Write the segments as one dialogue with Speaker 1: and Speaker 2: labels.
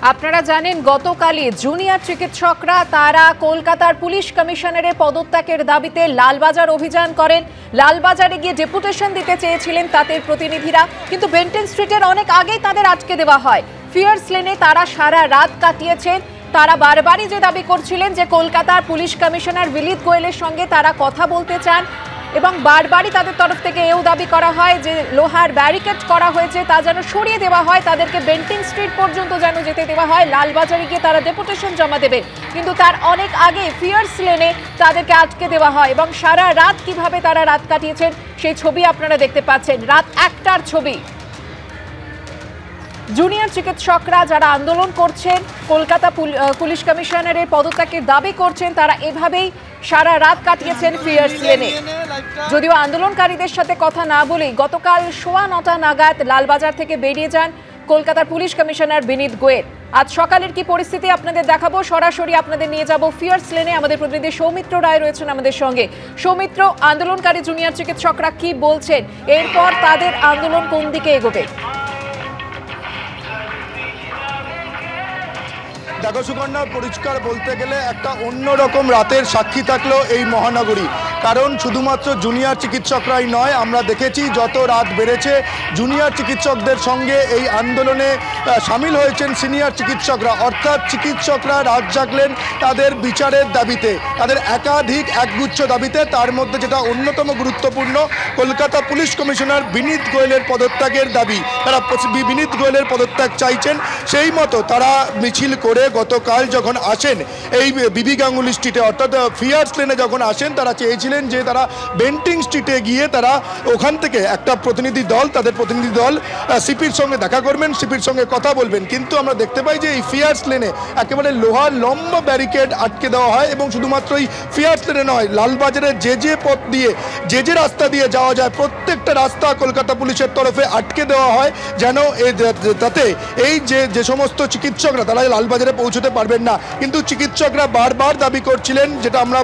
Speaker 1: আপনারা জানেন গতকালই জুনিয়র চিকিৎসকরা তারা কলকাতার পুলিশ কমিশনারের পদত্যাগের দাবিতে লালবাজার অভিযান করেন। লালবাজারে গিয়ে ডেপুটেশন দিতে চেয়েছিলেন তাদের প্রতিনিধিরা, কিন্তু বেন্টন স্ট্রিটের অনেক আগেই তাদের আটকে দেওয়া হয়। ফিয়ার্স লেনে তারা সারা রাত কাটিয়েছেন। তারা বারবারই যে দাবি করছিলেন যে কলকাতার পুলিশ কমিশনার বিনীত গোয়েলের সঙ্গে তারা কথা বলতে চান, এবং বারবারই তাদের তরফ থেকে এও দাবি করা হয় যে লোহার ব্যারিকেড করা হয়েছে তা যেন সরিয়ে দেওয়া হয়, তাদেরকে বেন্টিং স্ট্রিট পর্যন্ত যেন যেতে দেওয়া হয়। লালবাজারে গিয়ে তারা ডেপুটেশন জমা দেবে, কিন্তু তার অনেক আগে ফিয়ার্স লেনে তাদেরকে আটকে দেওয়া হয়। এবং সারা রাত কিভাবে তারা রাত কাটিয়েছেন সেই ছবি আপনারা দেখতে পাচ্ছেন, রাত 1টার ছবি। জুনিয়র চিকিৎসকরা যারা আন্দোলন করছেন, কলকাতা পুলিশ কমিশনারের পদত্যাগের দাবি করছেন, তারা এভাবেই সারা রাত কাটিয়েছেন ফিয়ার্স লেনে। যদিও আন্দোলনকারীদের সাথে কথা না বলেই গতকাল 9:15 নাগাদ লালবাজার থেকে বেরিয়ে যান কলকাতার পুলিশ কমিশনার বিনীত গোয়েল। আজ সকালের কি পরিস্থিতি আপনাদের দেখাবো, সরাসরি আপনাদের নিয়ে যাব ফিয়ার্স লেনে। আমাদের প্রতিনিধি সৌমিত্র রায় রয়েছেন আমাদের সঙ্গে। সৌমিত্র, আন্দোলনকারী জুনিয়র চিকিৎসকরা কি বলছেন, এরপর তাদের আন্দোলন কোন দিকে এগোবে?
Speaker 2: দেখো সুকন্যা, পরিষ্কার বলতে গেলে একটা অন্যরকম রাতের সাক্ষী থাকলো এই মহানগরী। কারণ শুধুমাত্র জুনিয়র চিকিৎসকরাই নয়, আমরা দেখেছি যত রাত বেড়েছে জুনিয়র চিকিৎসকদের সঙ্গে এই আন্দোলনে সামিল হয়েছেন সিনিয়র চিকিৎসকরা। অর্থাৎ চিকিৎসকরা রাত জাগলেন তাদের বিচারের দাবিতে, তাদের একাধিক একগুচ্ছ দাবিতে। তার মধ্যে যেটা অন্যতম গুরুত্বপূর্ণ, কলকাতা পুলিশ কমিশনার বিনীত গোয়েলের পদত্যাগের দাবি। তারা বিনীত গোয়েলের পদত্যাগ চাইছেন। সেই মতো তারা মিছিল করে গতকাল যখন আসেন এই বিবি গাঙ্গুলি স্ট্রিটে, অর্থাৎ ফিয়ার্স লেনে যখন আসেন, তারা চেয়েছিলেন যে তারা বেন্টিং স্ট্রিটে গিয়ে তারা ওখান থেকে একটা প্রতিনিধি দল, তাদের প্রতিনিধি দল সিপির সঙ্গে দেখা করবেন, সিপির সঙ্গে কথা বলবেন। কিন্তু আমরা দেখতে পাই যে এই ফিয়ার্স লেনে একেবারে লোহার লম্বা ব্যারিকেড আটকে দেওয়া হয়। এবং শুধুমাত্র এই ফিয়ার্স লেনে নয়, লালবাজারের যে পথ দিয়ে যে রাস্তা দিয়ে যাওয়া যায় প্রত্যেকটা রাস্তা কলকাতা পুলিশের তরফে আটকে দেওয়া হয়, যেন তাতে এই যে সমস্ত চিকিৎসকরা তারা লালবাজারে পৌঁছতে পারবেন না। কিন্তু চিকিৎসকরা বারবার দাবি করছিলেন, যেটা আমরা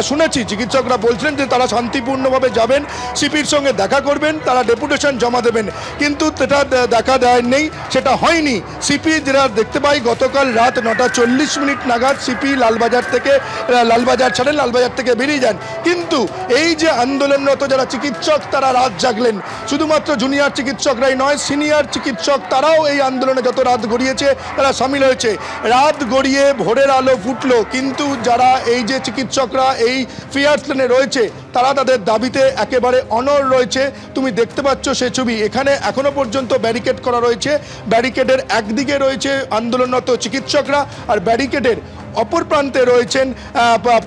Speaker 2: শুনেছি, চিকিৎসকরা বলছিলেন যে তারা শান্তিপূর্ণভাবে যাবেন, সিপির সঙ্গে দেখা করবেন, তারা ডেপুটেশন জমা দেবেন। কিন্তু সেটা দেখা দেয়নি, সেটা হয়নি। সিপি যেটা দেখতে পাই, গতকাল রাত 9:40 নাগাদ সিপি লালবাজার ছাড়েন, লালবাজার থেকে বেরিয়ে যান। কিন্তু এই যে আন্দোলনরত যারা চিকিৎসক তারা রাত জাগলেন। শুধুমাত্র জুনিয়র চিকিৎসকরাই নয়, সিনিয়র চিকিৎসক তারাও এই আন্দোলনে যত রাত গড়িয়েছে তারা সামিল হয়েছে। রাত গড়িয়ে ভোরের আলো ফুটলো, কিন্তু যারা এই যে চিকিৎসকরা এই ফিয়ার্স লেনে রয়েছে তারা তাদের দাবিতে একেবারে অনড় রয়েছে। তুমি দেখতে পাচ্ছ সে ছবি, এখানে এখনো পর্যন্ত ব্যারিকেড করা রয়েছে। ব্যারিকেডের একদিকে রয়েছে আন্দোলনরত চিকিৎসকরা, আর ব্যারিকেডের অপর প্রান্তে রয়েছেন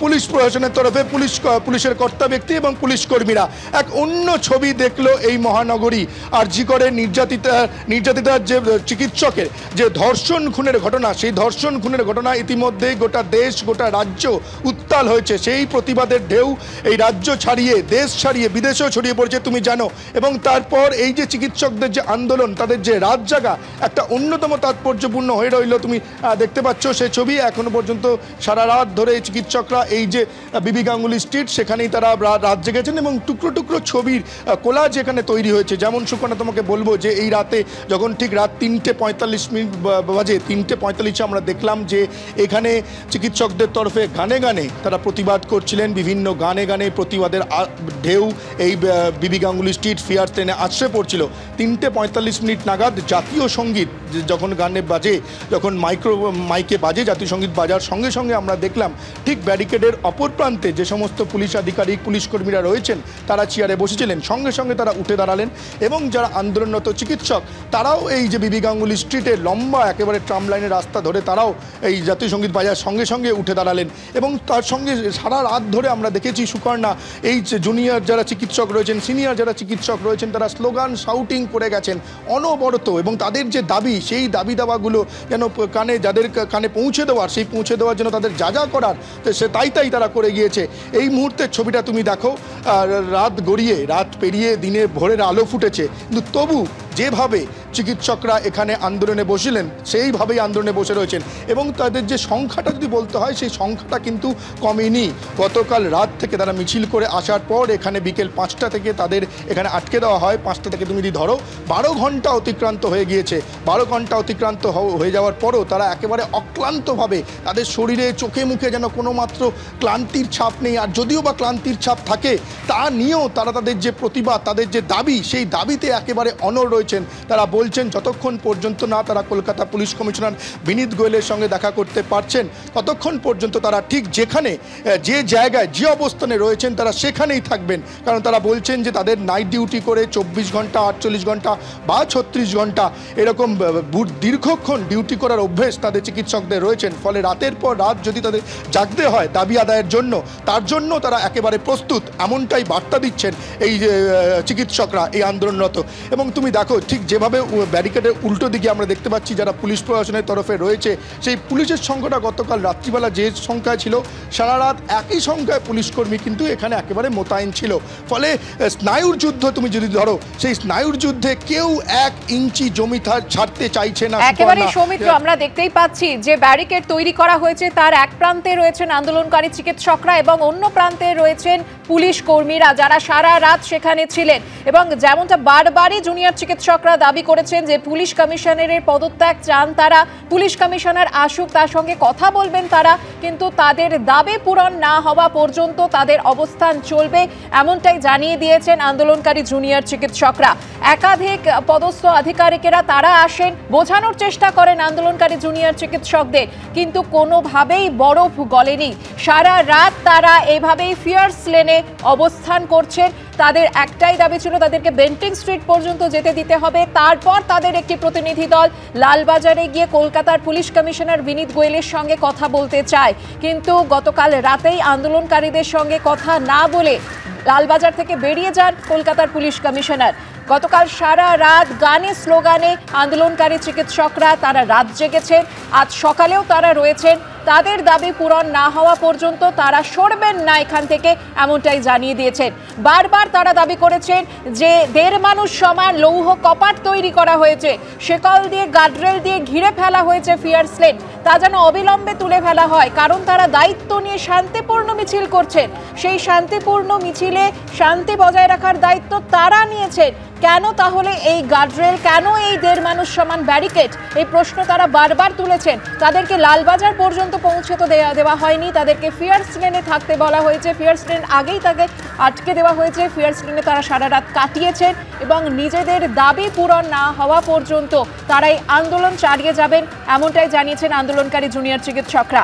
Speaker 2: পুলিশ প্রশাসনের তরফে পুলিশের কর্তা ব্যক্তি এবং পুলিশ কর্মীরা। এক অন্য ছবি দেখলো এই মহানগরী। আর জি করে নির্যাতিতার যে চিকিৎসকের যে ধর্ষণ খুনের ঘটনা, সেই ধর্ষণ খুনের ঘটনা ইতিমধ্যেই গোটা দেশ, গোটা রাজ্য উত্তাল হয়েছে। সেই প্রতিবাদের ঢেউ এই রাজ্য ছাড়িয়ে, দেশ ছাড়িয়ে বিদেশেও ছড়িয়ে পড়েছে, তুমি জানো। এবং তারপর এই যে চিকিৎসকদের যে আন্দোলন, তাদের যে রাত জাগা একটা অন্যতম তাৎপর্যপূর্ণ হয়ে রইল। তুমি দেখতে পাচ্ছ সে ছবি। এখনো পর্যন্ত সারা রাত ধরে চিকিৎসকরা এই যে বিবি গাঙ্গুলি স্ট্রিট, সেখানেই তারা রাত জেগেছেন এবং টুকরো টুকরো ছবির কোলাজ এখানে তৈরি হয়েছে। যেমন সুকন্যা তোমাকে বলবো যে এই রাতে যখন ঠিক রাত 3:45 বাজে, 3:45 আমরা দেখলাম যে এখানে চিকিৎসকদের তরফে গানে গানে তারা প্রতিবাদ করছিলেন। বিভিন্ন গানে গানে প্রতিবাদের ঢেউ এই বিবি গাঙ্গুলি স্ট্রিট ফিয়ার্স লেনে আছড়ে পড়ছিল। 3:45 নাগাদ জাতীয় সঙ্গীত যখন গানে বাজে, যখন মাইকে বাজে জাতীয় সঙ্গীত বাজার সঙ্গে সঙ্গে আমরা দেখলাম ঠিক ব্যারিকেডের অপর প্রান্তে যে সমস্ত পুলিশ আধিকারিক, পুলিশ কর্মীরা রয়েছেন তারা চেয়ারে বসেছিলেন, সঙ্গে সঙ্গে তারা উঠে দাঁড়ালেন। এবং যারা আন্দোলনরত চিকিৎসক তারাও এই যে বিবি গাঙ্গুলি স্ট্রিটে লম্বা একেবারে ট্রাম লাইনের রাস্তা ধরে তারাও এই জাতীয় সঙ্গীত বাজার সঙ্গে সঙ্গে উঠে দাঁড়ালেন। এবং তার সঙ্গে সারা রাত ধরে আমরা দেখেছি সুকর্ণা, এই যে জুনিয়র যারা চিকিৎসক রয়েছেন, সিনিয়র যারা চিকিৎসক রয়েছেন, তারা স্লোগান শাউটিং করে গেছেন অনবরত। এবং তাদের যে দাবি, সেই দাবি দাওয়াগুলো যেন যাদের কানে পৌঁছে দেওয়ার, সেই পৌঁছে দেওয়ার জন্য তাদের যা করার সে তাই তারা করে গিয়েছে। এই মুহূর্তের ছবিটা তুমি দেখো, রাত গড়িয়ে, রাত পেরিয়ে দিনে ভোরের আলো ফুটেছে, কিন্তু তবু যেভাবে চিকিৎসকরা এখানে আন্দোলনে বসিলেন সেইভাবেই আন্দোলনে বসে রয়েছেন এবং তাদের যে সংখ্যাটা যদি বলতে হয় সেই সংখ্যাটা কিন্তু কমেনি। গতকাল রাত থেকে তারা মিছিল করে আসার পর এখানে বিকেল 5টা থেকে তাদের এখানে আটকে দেওয়া হয়। 5টা থেকে তুমি যদি ধরো 12 ঘন্টা অতিক্রান্ত হয়ে গিয়েছে। 12 ঘন্টা অতিক্রান্ত হয়ে যাওয়ার পরও তারা একেবারে অক্লান্তভাবে তাদের শরীরে চোখে মুখে যেন কোনো মাত্র ক্লান্তির ছাপ নেই। আর যদিও বা ক্লান্তির ছাপ থাকে তা নিয়েও তারা তাদের যে প্রতিবাদ, তাদের যে দাবি, সেই দাবিতে একেবারে অনড় রয়েছেন। তারা বলছেন যতক্ষণ পর্যন্ত না তারা কলকাতা পুলিশ কমিশনার বিনীত গোয়েলের সঙ্গে দেখা করতে পারছেন ততক্ষণ পর্যন্ত তারা ঠিক যেখানে যে জায়গায় যে অবস্থানে রয়েছেন তারা সেখানেই থাকবেন। কারণ তারা বলছেন যে তাদের নাইট ডিউটি করে 24 ঘন্টা, 48 ঘন্টা বা 36 ঘন্টা এরকম দীর্ঘক্ষণ ডিউটি করার অভ্যেস তাদের চিকিৎসকদের রয়েছেন। ফলে রাতের পর রাত যদি তাদের জাগতে হয় দাবি আদায়ের জন্য, তার জন্য তারা একেবারে প্রস্তুত, এমনটাই বার্তা দিচ্ছেন এই চিকিৎসকরা এই আন্দোলনরত। এবং তুমি দেখো ঠিক যেভাবে ব্যারিকেডের উল্টো দিকে আমরা দেখতে পাচ্ছি যারা পুলিশ প্রশাসনের তরফে রয়েছে, সেই পুলিশের সংখ্যাটা গতকাল রাত্রিবেলা যে সংখ্যায় ছিল সারা রাত একই সংখ্যায় পুলিশকর্মী কিন্তু এখানে একেবারে মোতায়েন ছিল। ফলে স্নায়ুর যুদ্ধ তুমি যদি ধরো, সেই স্নায়ুর যুদ্ধে কেউ 1 ইঞ্চি জমি ছাড়তে চাইছে না।
Speaker 1: একেবারে সৌমিত্র, আমরা দেখতেই পাচ্ছি যে ব্যারিকেড তৈরি করা হয়েছে, তার এক প্রান্তে রয়েছেন আন্দোলনকারী চিকিৎসকরা এবং অন্য প্রান্তে রয়েছেন পুলিশ কর্মীরা যারা সারা রাত সেখানে ছিলেন। এবং যেমনটা বারবারই জুনিয়র চিকিৎসকরা দাবি করেছেন যে পুলিশ কমিশনারের পদত্যাগ চান তারা, পুলিশ কমিশনার আসুক, তার সঙ্গে কথা বলবেন তারা, কিন্তু তাদের দাবি পূরণ না হওয়া পর্যন্ত তাদের অবস্থান চলবে, এমনটাই জানিয়ে দিয়েছেন আন্দোলনকারী জুনিয়র চিকিৎসকরা। একাধিক পদস্থ আধিকারিকেরা তারা আসেন, বোঝানোর চেষ্টা করেন আন্দোলনকারী জুনিয়র চিকিৎসকদের, কিন্তু কোনোভাবেই বরফ গলেনি। সারা রাত তারা এইভাবেই ফিয়ার্স লেনে অবস্থান করছেন। তাদের একটাই দাবি ছিল তাদেরকে বেন্টিং স্ট্রিট পর্যন্ত যেতে দিতে হবে, তারপর তাদের একটি প্রতিনিধি দল লালবাজারে গিয়ে কলকাতার পুলিশ কমিশনার বিনীত গোয়েলের সঙ্গে কথা বলতে চায়। কিন্তু গতকাল রাতেই আন্দোলনকারীদের সঙ্গে কথা না বলে লালবাজার থেকে বেরিয়ে যান কলকাতার পুলিশ কমিশনার। গতকাল সারা রাত গানে স্লোগানে আন্দোলনকারী চিকিৎসকরা তারা রাত জেগেছেন, আজ সকালেও তারা রয়েছেন। তাদের দাবি পূরণ না হওয়া পর্যন্ত তারা সরবেন না এখান থেকে, এমনটাই জানিয়ে দিয়েছেন। বারবার তারা দাবি করেছেন যে 1.5 মানুষ সমান লৌহ কপাট তৈরি করা হয়েছে, শেকল দিয়ে গার্ডরেল দিয়ে ঘিরে ফেলা হয়েছে ফিয়ার্স লেন, তা যেন অবিলম্বে তুলে ফেলা হয়। কারণ তারা দায়িত্ব নিয়ে শান্তিপূর্ণ মিছিল করছেন, সেই শান্তিপূর্ণ মিছিলে শান্তি বজায় রাখার দায়িত্ব তারা নিয়েছেন। কেন তাহলে এই গার্ডরেল, কেন এই 1.5 মানুষ সমান ব্যারিকেড, এই প্রশ্ন তারা বারবার তুলেছেন। তাদেরকে লালবাজার পর্যন্ত পৌঁছে তো দেওয়া হয়নি, তাদেরকে ফিয়ার্স লেনে থাকতে বলা হয়েছে, ফিয়ার্স লেন আগেই তাকে আটকে দেওয়া হয়েছে, ফিয়ার্স লেনে তারা সারা রাত কাটিয়েছেন এবং নিজেদের দাবি পূরণ না হওয়া পর্যন্ত তারাই আন্দোলন চালিয়ে যাবেন, এমনটাই জানিয়েছেন আন্দোলনকারী জুনিয়র চিকিৎসকরা।